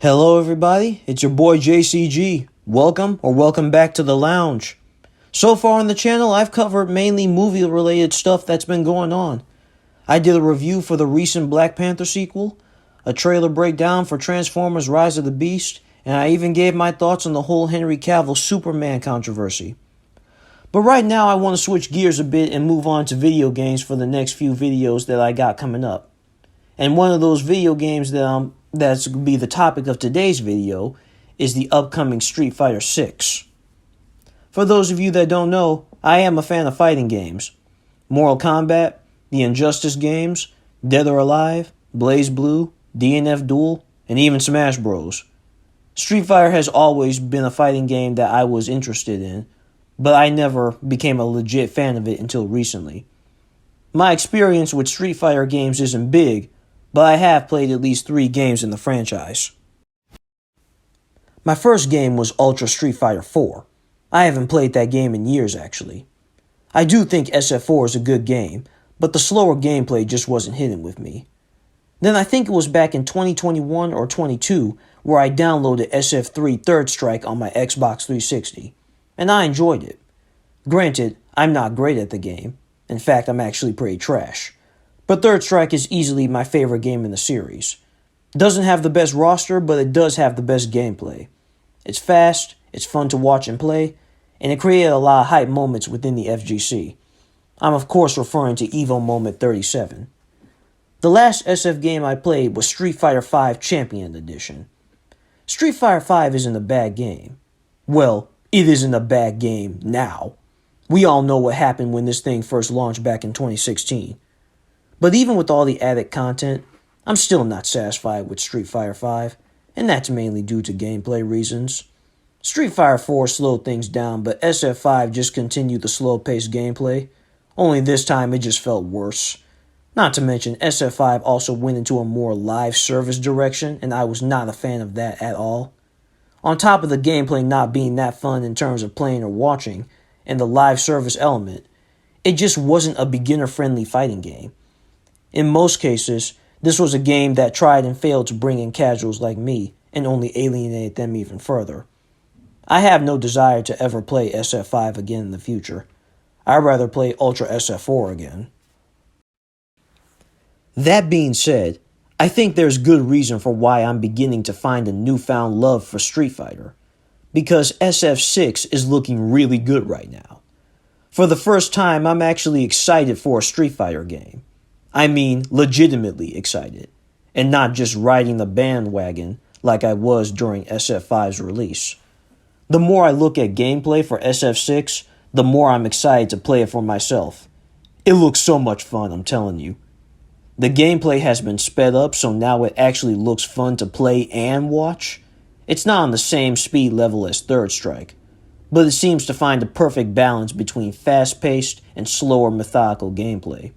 Hello, everybody. It's your boy JCG. Welcome back to the lounge. So far on the channel, I've covered mainly movie-related stuff that's been going on. I did a review for the recent Black Panther sequel, a trailer breakdown for Transformers Rise of the Beast, and I even gave my thoughts on the whole Henry Cavill Superman controversy. But right now, I want to switch gears a bit and move on to video games for the next few videos that I got coming up. And one of those video games that's going to be the topic of today's video is the upcoming Street Fighter 6. For those of you that don't know, I am a fan of fighting games. Mortal Kombat, the Injustice games, Dead or Alive, Blaze Blue, DNF Duel, and even Smash Bros. Street Fighter has always been a fighting game that I was interested in, but I never became a legit fan of it until recently. My experience with Street Fighter games isn't big, but I have played at least 3 games in the franchise. My first game was Ultra Street Fighter 4. I haven't played that game in years, actually. I do think SF4 is a good game, but the slower gameplay just wasn't hitting with me. Then I think it was back in 2021 or 22 where I downloaded SF3 Third Strike on my Xbox 360, and I enjoyed it. Granted, I'm not great at the game. In fact, I'm actually pretty trash. But Third Strike is easily my favorite game in the series. Doesn't have the best roster, but it does have the best gameplay. It's fast, it's fun to watch and play, and it created a lot of hype moments within the FGC. I'm of course referring to Evo Moment 37. The last SF game I played was Street Fighter V Champion Edition. Street Fighter V isn't a bad game. Well, it isn't a bad game now. We all know what happened when this thing first launched back in 2016. But even with all the added content, I'm still not satisfied with Street Fighter V, and that's mainly due to gameplay reasons. Street Fighter 4 slowed things down, but SF5 just continued the slow-paced gameplay, only this time it just felt worse. Not to mention, SF5 also went into a more live service direction, and I was not a fan of that at all. On top of the gameplay not being that fun in terms of playing or watching, and the live service element, it just wasn't a beginner-friendly fighting game. In most cases, this was a game that tried and failed to bring in casuals like me and only alienated them even further. I have no desire to ever play SF5 again in the future. I'd rather play Ultra SF4 again. That being said, I think there's good reason for why I'm beginning to find a newfound love for Street Fighter, because SF6 is looking really good right now. For the first time, I'm actually excited for a Street Fighter game. I mean, legitimately excited, and not just riding the bandwagon like I was during SF5's release. The more I look at gameplay for SF6, the more I'm excited to play it for myself. It looks so much fun, I'm telling you. The gameplay has been sped up, so now it actually looks fun to play and watch. It's not on the same speed level as Third Strike, but it seems to find the perfect balance between fast-paced and slower methodical gameplay.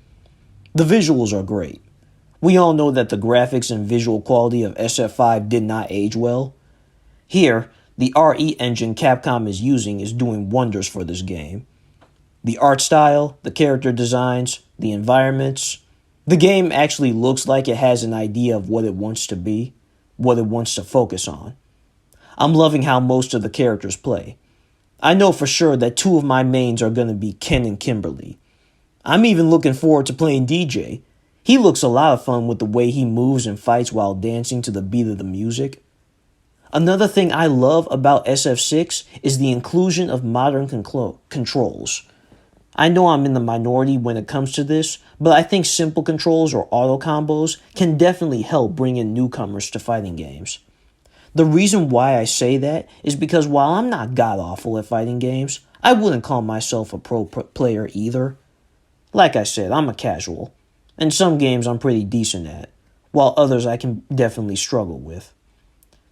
The visuals are great. We all know that the graphics and visual quality of SF5 did not age well. Here, the RE engine Capcom is using is doing wonders for this game. The art style, the character designs, the environments. The game actually looks like it has an idea of what it wants to be, what it wants to focus on. I'm loving how most of the characters play. I know for sure that 2 of my mains are going to be Ken and Kimberly. I'm even looking forward to playing DJ. He looks a lot of fun with the way he moves and fights while dancing to the beat of the music. Another thing I love about SF6 is the inclusion of modern controls. I know I'm in the minority when it comes to this, but I think simple controls or auto combos can definitely help bring in newcomers to fighting games. The reason why I say that is because while I'm not god-awful at fighting games, I wouldn't call myself a pro player either. Like I said, I'm a casual, and some games I'm pretty decent at, while others I can definitely struggle with.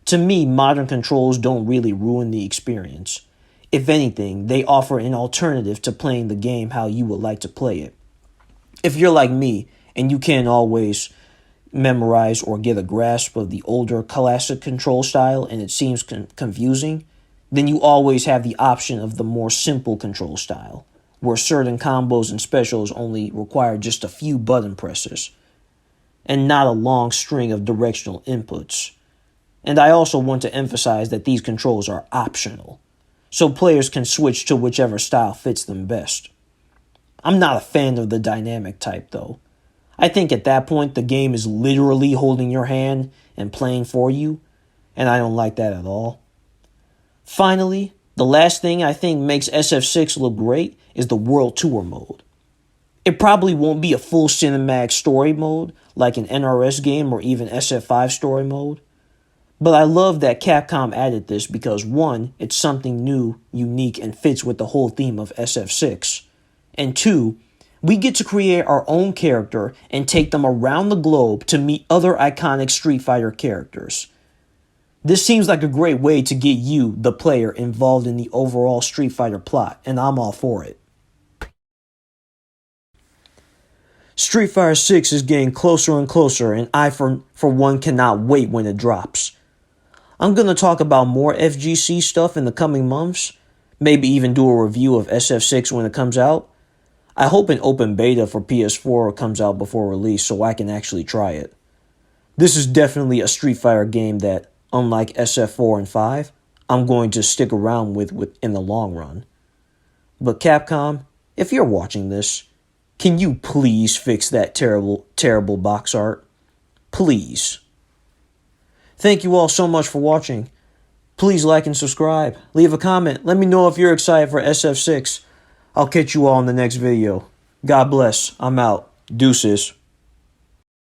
To me, modern controls don't really ruin the experience. If anything, they offer an alternative to playing the game how you would like to play it. If you're like me, and you can't always memorize or get a grasp of the older classic control style and it seems confusing, then you always have the option of the more simple control style, where certain combos and specials only require just a few button presses, and not a long string of directional inputs. And I also want to emphasize that these controls are optional, so players can switch to whichever style fits them best. I'm not a fan of the dynamic type though. I think at that point the game is literally holding your hand and playing for you, and I don't like that at all. Finally, the last thing I think makes SF6 look great is the World Tour mode. It probably won't be a full cinematic story mode like an NRS game or even SF5 story mode, but I love that Capcom added this because 1, it's something new, unique, and fits with the whole theme of SF6, and 2, we get to create our own character and take them around the globe to meet other iconic Street Fighter characters. This seems like a great way to get you, the player, involved in the overall Street Fighter plot, and I'm all for it. Street Fighter 6 is getting closer and closer, and I, for one, cannot wait when it drops. I'm going to talk about more FGC stuff in the coming months, maybe even do a review of SF6 when it comes out. I hope an open beta for PS4 comes out before release so I can actually try it. This is definitely a Street Fighter game that, unlike SF4 and 5, I'm going to stick around with in the long run. But Capcom, if you're watching this, can you please fix that terrible box art? Please. Thank you all so much for watching. Please like and subscribe. Leave a comment. Let me know if you're excited for SF6. I'll catch you all in the next video. God bless. I'm out. Deuces.